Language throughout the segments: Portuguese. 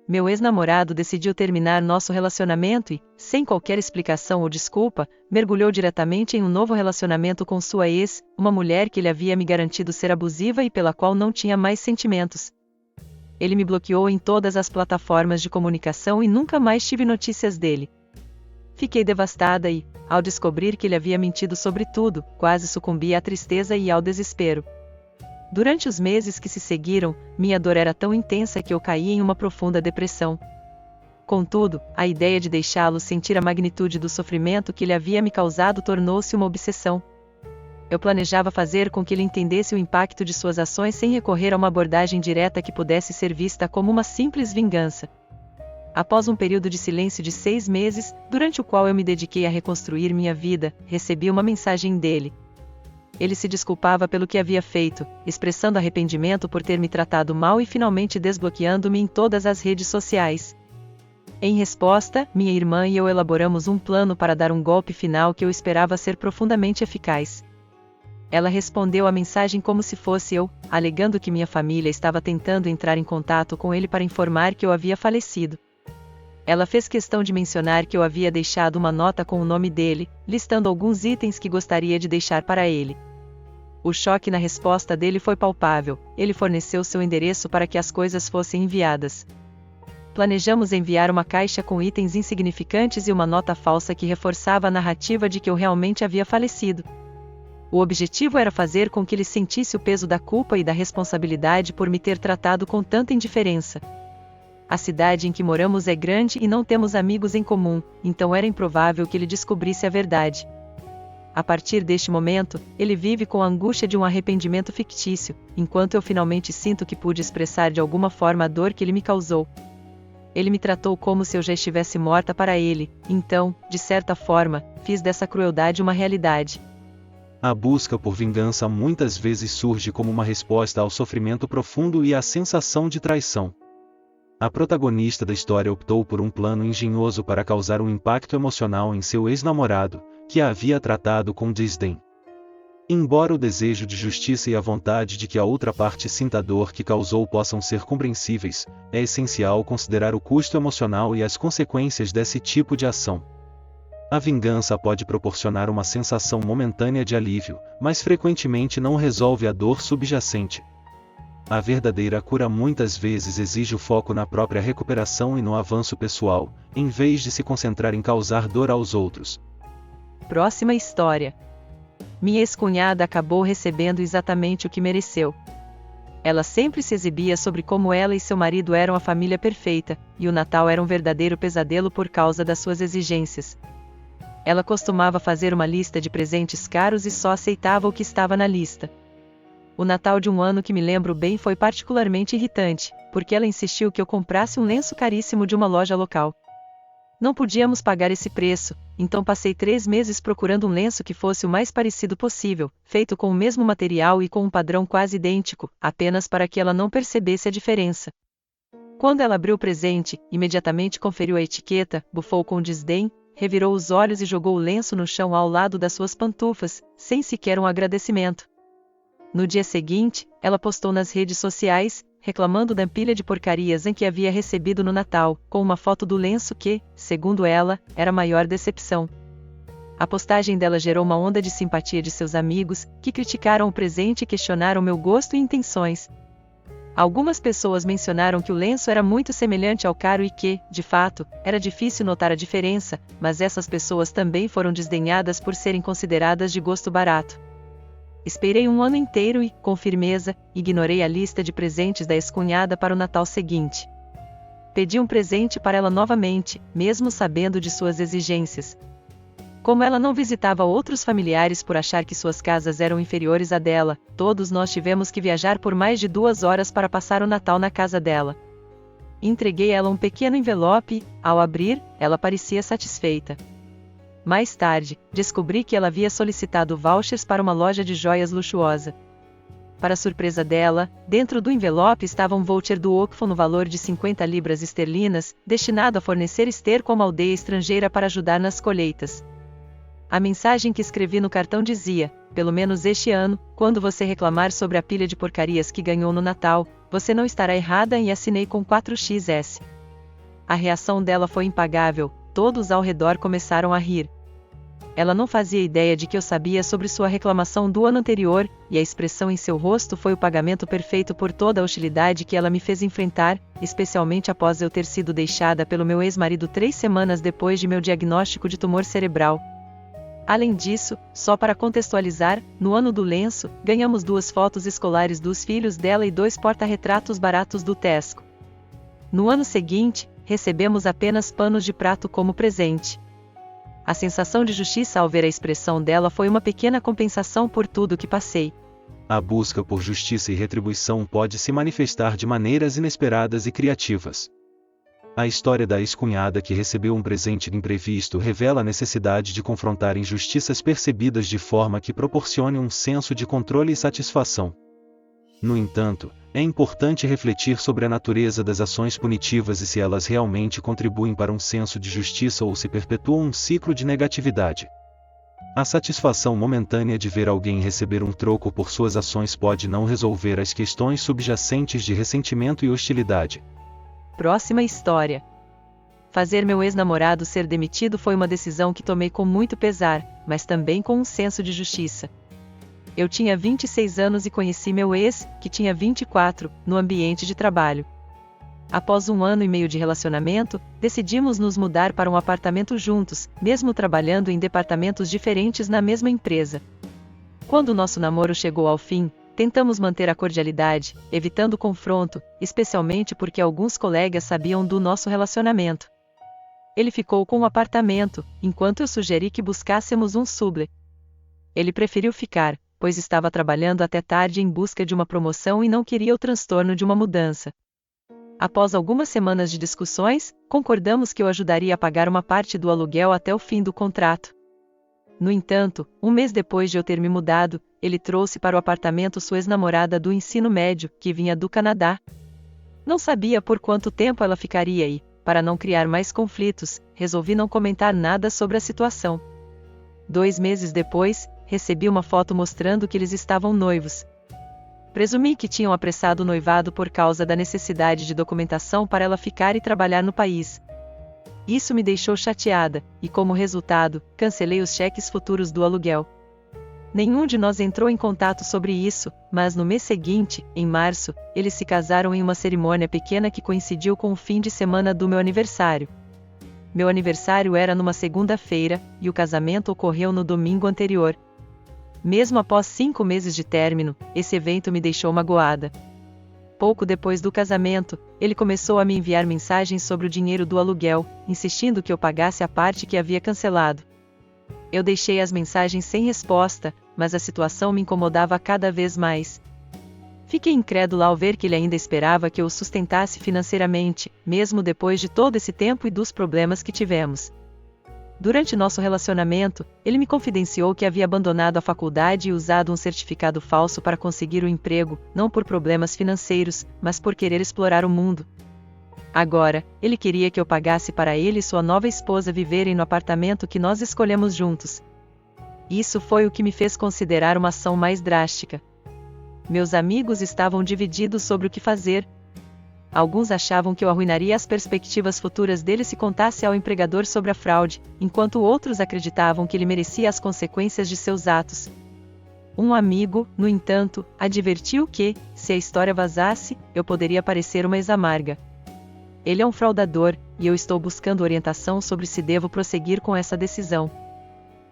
meu ex-namorado decidiu terminar nosso relacionamento e, sem qualquer explicação ou desculpa, mergulhou diretamente em um novo relacionamento com sua ex, uma mulher que ele havia me garantido ser abusiva e pela qual não tinha mais sentimentos. Ele me bloqueou em todas as plataformas de comunicação e nunca mais tive notícias dele. Fiquei devastada e, ao descobrir que ele havia mentido sobre tudo, quase sucumbi à tristeza e ao desespero. Durante os meses que se seguiram, minha dor era tão intensa que eu caí em uma profunda depressão. Contudo, a ideia de deixá-lo sentir a magnitude do sofrimento que ele havia me causado tornou-se uma obsessão. Eu planejava fazer com que ele entendesse o impacto de suas ações sem recorrer a uma abordagem direta que pudesse ser vista como uma simples vingança. Após um período de silêncio de 6 meses, durante o qual eu me dediquei a reconstruir minha vida, recebi uma mensagem dele. Ele se desculpava pelo que havia feito, expressando arrependimento por ter me tratado mal e finalmente desbloqueando-me em todas as redes sociais. Em resposta, minha irmã e eu elaboramos um plano para dar um golpe final que eu esperava ser profundamente eficaz. Ela respondeu à mensagem como se fosse eu, alegando que minha família estava tentando entrar em contato com ele para informar que eu havia falecido. Ela fez questão de mencionar que eu havia deixado uma nota com o nome dele, listando alguns itens que gostaria de deixar para ele. O choque na resposta dele foi palpável. Ele forneceu seu endereço para que as coisas fossem enviadas. Planejamos enviar uma caixa com itens insignificantes e uma nota falsa que reforçava a narrativa de que eu realmente havia falecido. O objetivo era fazer com que ele sentisse o peso da culpa e da responsabilidade por me ter tratado com tanta indiferença. A cidade em que moramos é grande e não temos amigos em comum, então era improvável que ele descobrisse a verdade. A partir deste momento, ele vive com a angústia de um arrependimento fictício, enquanto eu finalmente sinto que pude expressar de alguma forma a dor que ele me causou. Ele me tratou como se eu já estivesse morta para ele, então, de certa forma, fiz dessa crueldade uma realidade. A busca por vingança muitas vezes surge como uma resposta ao sofrimento profundo e à sensação de traição. A protagonista da história optou por um plano engenhoso para causar um impacto emocional em seu ex-namorado, que a havia tratado com desdém. Embora o desejo de justiça e a vontade de que a outra parte sinta a dor que causou possam ser compreensíveis, é essencial considerar o custo emocional e as consequências desse tipo de ação. A vingança pode proporcionar uma sensação momentânea de alívio, mas frequentemente não resolve a dor subjacente. A verdadeira cura muitas vezes exige o foco na própria recuperação e no avanço pessoal, em vez de se concentrar em causar dor aos outros. Próxima história. Minha ex-cunhada acabou recebendo exatamente o que mereceu. Ela sempre se exibia sobre como ela e seu marido eram a família perfeita, e o Natal era um verdadeiro pesadelo por causa das suas exigências. Ela costumava fazer uma lista de presentes caros e só aceitava o que estava na lista. O Natal de um ano que me lembro bem foi particularmente irritante, porque ela insistiu que eu comprasse um lenço caríssimo de uma loja local. Não podíamos pagar esse preço, então passei 3 meses procurando um lenço que fosse o mais parecido possível, feito com o mesmo material e com um padrão quase idêntico, apenas para que ela não percebesse a diferença. Quando ela abriu o presente, imediatamente conferiu a etiqueta, bufou com desdém, revirou os olhos e jogou o lenço no chão ao lado das suas pantufas, sem sequer um agradecimento. No dia seguinte, ela postou nas redes sociais, reclamando da pilha de porcarias em que havia recebido no Natal, com uma foto do lenço que, segundo ela, era a maior decepção. A postagem dela gerou uma onda de simpatia de seus amigos, que criticaram o presente e questionaram meu gosto e intenções. Algumas pessoas mencionaram que o lenço era muito semelhante ao caro e que, de fato, era difícil notar a diferença, mas essas pessoas também foram desdenhadas por serem consideradas de gosto barato. Esperei um ano inteiro e, com firmeza, ignorei a lista de presentes da ex-cunhada para o Natal seguinte. Pedi um presente para ela novamente, mesmo sabendo de suas exigências. Como ela não visitava outros familiares por achar que suas casas eram inferiores à dela, todos nós tivemos que viajar por mais de 2 horas para passar o Natal na casa dela. Entreguei a ela um pequeno envelope e, ao abrir, ela parecia satisfeita. Mais tarde, descobri que ela havia solicitado vouchers para uma loja de joias luxuosa. Para surpresa dela, dentro do envelope estava um voucher do Ocfo no valor de 50 libras esterlinas, destinado a fornecer esterco a uma aldeia estrangeira para ajudar nas colheitas. A mensagem que escrevi no cartão dizia: pelo menos este ano, quando você reclamar sobre a pilha de porcarias que ganhou no Natal, você não estará errada, e assinei com 4xs. A reação dela foi impagável, todos ao redor começaram a rir. Ela não fazia ideia de que eu sabia sobre sua reclamação do ano anterior, e a expressão em seu rosto foi o pagamento perfeito por toda a hostilidade que ela me fez enfrentar, especialmente após eu ter sido deixada pelo meu ex-marido 3 semanas depois de meu diagnóstico de tumor cerebral. Além disso, só para contextualizar, no ano do lenço, ganhamos 2 fotos escolares dos filhos dela e 2 porta-retratos baratos do Tesco. No ano seguinte, recebemos apenas panos de prato como presente. A sensação de justiça ao ver a expressão dela foi uma pequena compensação por tudo que passei. A busca por justiça e retribuição pode se manifestar de maneiras inesperadas e criativas. A história da ex-cunhada que recebeu um presente imprevisto revela a necessidade de confrontar injustiças percebidas de forma que proporcione um senso de controle e satisfação. No entanto, é importante refletir sobre a natureza das ações punitivas e se elas realmente contribuem para um senso de justiça ou se perpetuam um ciclo de negatividade. A satisfação momentânea de ver alguém receber um troco por suas ações pode não resolver as questões subjacentes de ressentimento e hostilidade. Próxima história. Fazer meu ex-namorado ser demitido foi uma decisão que tomei com muito pesar, mas também com um senso de justiça. Eu tinha 26 anos e conheci meu ex, que tinha 24, no ambiente de trabalho. Após 1 ano e meio de relacionamento, decidimos nos mudar para um apartamento juntos, mesmo trabalhando em departamentos diferentes na mesma empresa. Quando nosso namoro chegou ao fim, tentamos manter a cordialidade, evitando confronto, especialmente porque alguns colegas sabiam do nosso relacionamento. Ele ficou com o apartamento, enquanto eu sugeri que buscássemos um sublet. Ele preferiu ficar, pois estava trabalhando até tarde em busca de uma promoção e não queria o transtorno de uma mudança. Após algumas semanas de discussões, concordamos que eu ajudaria a pagar uma parte do aluguel até o fim do contrato. No entanto, 1 mês depois de eu ter me mudado, ele trouxe para o apartamento sua ex-namorada do ensino médio, que vinha do Canadá. Não sabia por quanto tempo ela ficaria e, para não criar mais conflitos, resolvi não comentar nada sobre a situação. 2 meses depois, recebi uma foto mostrando que eles estavam noivos. Presumi que tinham apressado o noivado por causa da necessidade de documentação para ela ficar e trabalhar no país. Isso me deixou chateada, e como resultado, cancelei os cheques futuros do aluguel. Nenhum de nós entrou em contato sobre isso, mas no mês seguinte, em março, eles se casaram em uma cerimônia pequena que coincidiu com o fim de semana do meu aniversário. Meu aniversário era numa segunda-feira, e o casamento ocorreu no domingo anterior. Mesmo após 5 meses de término, esse evento me deixou magoada. Pouco depois do casamento, ele começou a me enviar mensagens sobre o dinheiro do aluguel, insistindo que eu pagasse a parte que havia cancelado. Eu deixei as mensagens sem resposta, mas a situação me incomodava cada vez mais. Fiquei incrédula ao ver que ele ainda esperava que eu o sustentasse financeiramente, mesmo depois de todo esse tempo e dos problemas que tivemos. Durante nosso relacionamento, ele me confidenciou que havia abandonado a faculdade e usado um certificado falso para conseguir o emprego, não por problemas financeiros, mas por querer explorar o mundo. Agora, ele queria que eu pagasse para ele e sua nova esposa viverem no apartamento que nós escolhemos juntos. Isso foi o que me fez considerar uma ação mais drástica. Meus amigos estavam divididos sobre o que fazer. Alguns achavam que eu arruinaria as perspectivas futuras dele se contasse ao empregador sobre a fraude, enquanto outros acreditavam que ele merecia as consequências de seus atos. Um amigo, no entanto, advertiu que, se a história vazasse, eu poderia parecer uma ex-amarga. Ele é um fraudador, e eu estou buscando orientação sobre se devo prosseguir com essa decisão.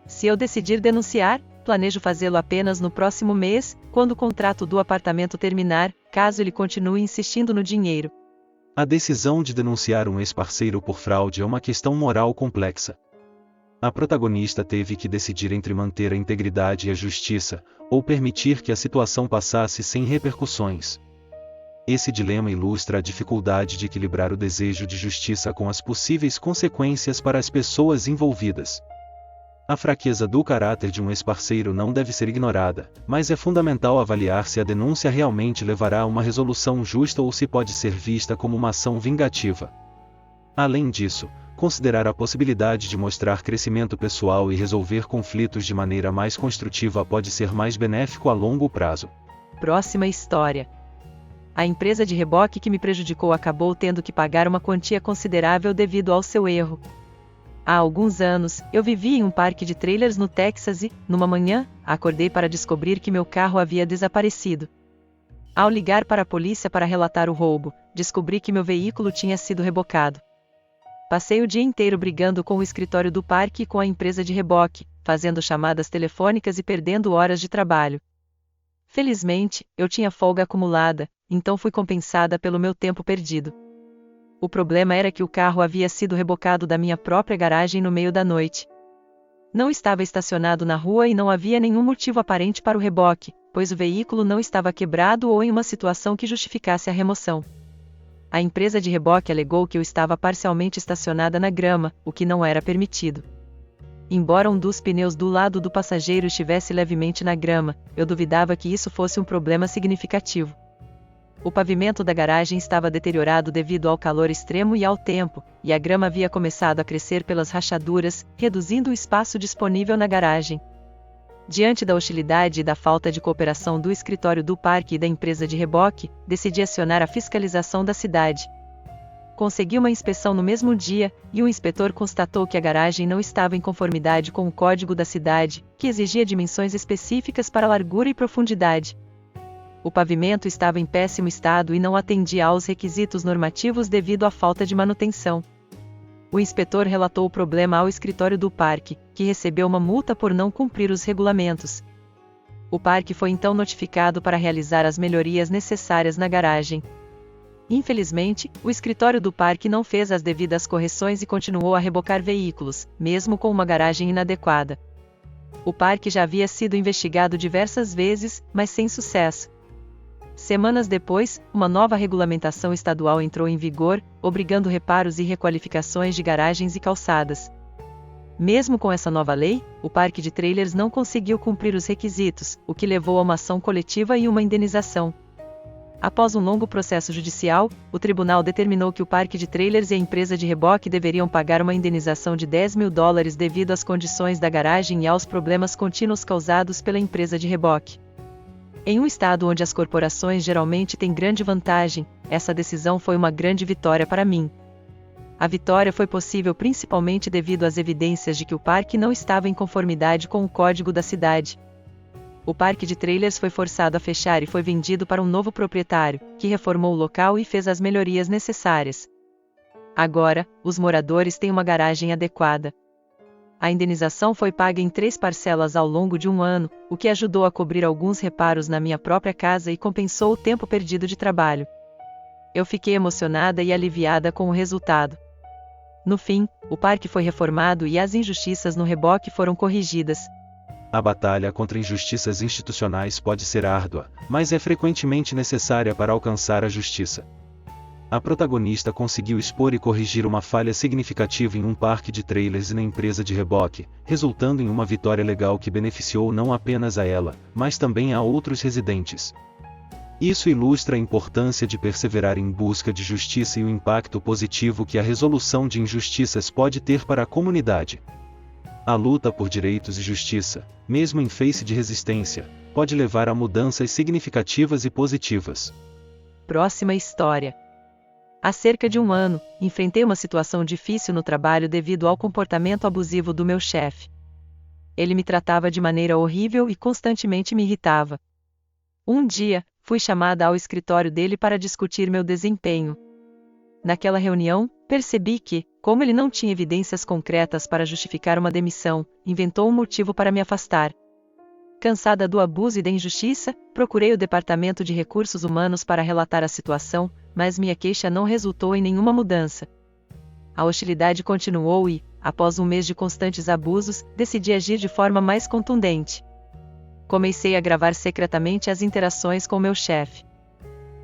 Se eu decidir denunciar, planejo fazê-lo apenas no próximo mês, quando o contrato do apartamento terminar, caso ele continue insistindo no dinheiro. A decisão de denunciar um ex-parceiro por fraude é uma questão moral complexa. A protagonista teve que decidir entre manter a integridade e a justiça, ou permitir que a situação passasse sem repercussões. Esse dilema ilustra a dificuldade de equilibrar o desejo de justiça com as possíveis consequências para as pessoas envolvidas. A fraqueza do caráter de um ex-parceiro não deve ser ignorada, mas é fundamental avaliar se a denúncia realmente levará a uma resolução justa ou se pode ser vista como uma ação vingativa. Além disso, considerar a possibilidade de mostrar crescimento pessoal e resolver conflitos de maneira mais construtiva pode ser mais benéfico a longo prazo. Próxima história. A empresa de reboque que me prejudicou acabou tendo que pagar uma quantia considerável devido ao seu erro. Há alguns anos, eu vivia em um parque de trailers no Texas e, numa manhã, acordei para descobrir que meu carro havia desaparecido. Ao ligar para a polícia para relatar o roubo, descobri que meu veículo tinha sido rebocado. Passei o dia inteiro brigando com o escritório do parque e com a empresa de reboque, fazendo chamadas telefônicas e perdendo horas de trabalho. Felizmente, eu tinha folga acumulada, então fui compensada pelo meu tempo perdido. O problema era que o carro havia sido rebocado da minha própria garagem no meio da noite. Não estava estacionado na rua e não havia nenhum motivo aparente para o reboque, pois o veículo não estava quebrado ou em uma situação que justificasse a remoção. A empresa de reboque alegou que eu estava parcialmente estacionada na grama, o que não era permitido. Embora um dos pneus do lado do passageiro estivesse levemente na grama, eu duvidava que isso fosse um problema significativo. O pavimento da garagem estava deteriorado devido ao calor extremo e ao tempo, e a grama havia começado a crescer pelas rachaduras, reduzindo o espaço disponível na garagem. Diante da hostilidade e da falta de cooperação do escritório do parque e da empresa de reboque, decidi acionar a fiscalização da cidade. Consegui uma inspeção no mesmo dia, e o inspetor constatou que a garagem não estava em conformidade com o código da cidade, que exigia dimensões específicas para largura e profundidade. O pavimento estava em péssimo estado e não atendia aos requisitos normativos devido à falta de manutenção. O inspetor relatou o problema ao escritório do parque, que recebeu uma multa por não cumprir os regulamentos. O parque foi então notificado para realizar as melhorias necessárias na garagem. Infelizmente, o escritório do parque não fez as devidas correções e continuou a rebocar veículos, mesmo com uma garagem inadequada. O parque já havia sido investigado diversas vezes, mas sem sucesso. Semanas depois, uma nova regulamentação estadual entrou em vigor, obrigando reparos e requalificações de garagens e calçadas. Mesmo com essa nova lei, o parque de trailers não conseguiu cumprir os requisitos, o que levou a uma ação coletiva e uma indenização. Após um longo processo judicial, o tribunal determinou que o parque de trailers e a empresa de reboque deveriam pagar uma indenização de $10.000 devido às condições da garagem e aos problemas contínuos causados pela empresa de reboque. Em um estado onde as corporações geralmente têm grande vantagem, essa decisão foi uma grande vitória para mim. A vitória foi possível principalmente devido às evidências de que o parque não estava em conformidade com o código da cidade. O parque de trailers foi forçado a fechar e foi vendido para um novo proprietário, que reformou o local e fez as melhorias necessárias. Agora, os moradores têm uma garagem adequada. A indenização foi paga em 3 parcelas ao longo de um ano, o que ajudou a cobrir alguns reparos na minha própria casa e compensou o tempo perdido de trabalho. Eu fiquei emocionada e aliviada com o resultado. No fim, o parque foi reformado e as injustiças no reboque foram corrigidas. A batalha contra injustiças institucionais pode ser árdua, mas é frequentemente necessária para alcançar a justiça. A protagonista conseguiu expor e corrigir uma falha significativa em um parque de trailers e na empresa de reboque, resultando em uma vitória legal que beneficiou não apenas a ela, mas também a outros residentes. Isso ilustra a importância de perseverar em busca de justiça e o impacto positivo que a resolução de injustiças pode ter para a comunidade. A luta por direitos e justiça, mesmo em face de resistência, pode levar a mudanças significativas e positivas. Próxima história. Há cerca de um ano, enfrentei uma situação difícil no trabalho devido ao comportamento abusivo do meu chefe. Ele me tratava de maneira horrível e constantemente me irritava. Um dia, fui chamada ao escritório dele para discutir meu desempenho. Naquela reunião, percebi que, como ele não tinha evidências concretas para justificar uma demissão, inventou um motivo para me afastar. Cansada do abuso e da injustiça, procurei o Departamento de Recursos Humanos para relatar a situação, mas minha queixa não resultou em nenhuma mudança. A hostilidade continuou e, após um mês de constantes abusos, decidi agir de forma mais contundente. Comecei a gravar secretamente as interações com meu chefe.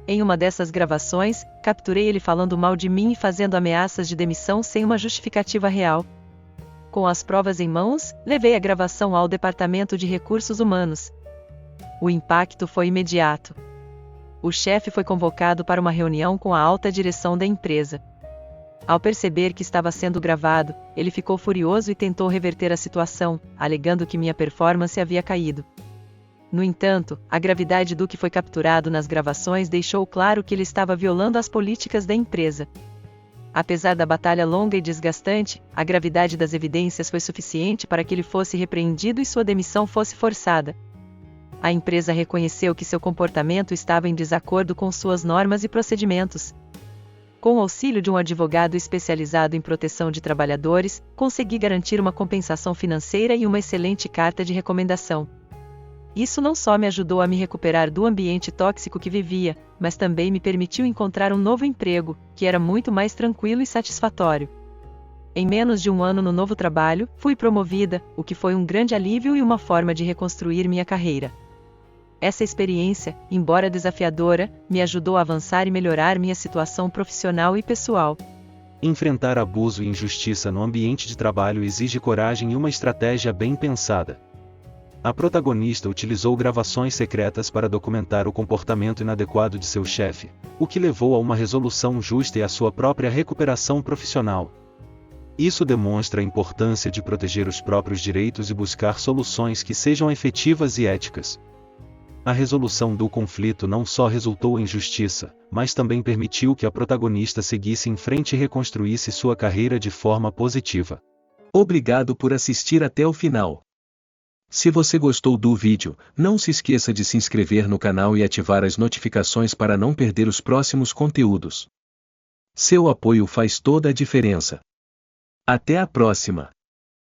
Em uma dessas gravações, capturei ele falando mal de mim e fazendo ameaças de demissão sem uma justificativa real. Com as provas em mãos, levei a gravação ao Departamento de Recursos Humanos. O impacto foi imediato. O chefe foi convocado para uma reunião com a alta direção da empresa. Ao perceber que estava sendo gravado, ele ficou furioso e tentou reverter a situação, alegando que minha performance havia caído. No entanto, a gravidade do que foi capturado nas gravações deixou claro que ele estava violando as políticas da empresa. Apesar da batalha longa e desgastante, a gravidade das evidências foi suficiente para que ele fosse repreendido e sua demissão fosse forçada. A empresa reconheceu que seu comportamento estava em desacordo com suas normas e procedimentos. Com o auxílio de um advogado especializado em proteção de trabalhadores, consegui garantir uma compensação financeira e uma excelente carta de recomendação. Isso não só me ajudou a me recuperar do ambiente tóxico que vivia, mas também me permitiu encontrar um novo emprego, que era muito mais tranquilo e satisfatório. Em menos de um ano no novo trabalho, fui promovida, o que foi um grande alívio e uma forma de reconstruir minha carreira. Essa experiência, embora desafiadora, me ajudou a avançar e melhorar minha situação profissional e pessoal. Enfrentar abuso e injustiça no ambiente de trabalho exige coragem e uma estratégia bem pensada. A protagonista utilizou gravações secretas para documentar o comportamento inadequado de seu chefe, o que levou a uma resolução justa e à sua própria recuperação profissional. Isso demonstra a importância de proteger os próprios direitos e buscar soluções que sejam efetivas e éticas. A resolução do conflito não só resultou em justiça, mas também permitiu que a protagonista seguisse em frente e reconstruísse sua carreira de forma positiva. Obrigado por assistir até o final. Se você gostou do vídeo, não se esqueça de se inscrever no canal e ativar as notificações para não perder os próximos conteúdos. Seu apoio faz toda a diferença. Até a próxima!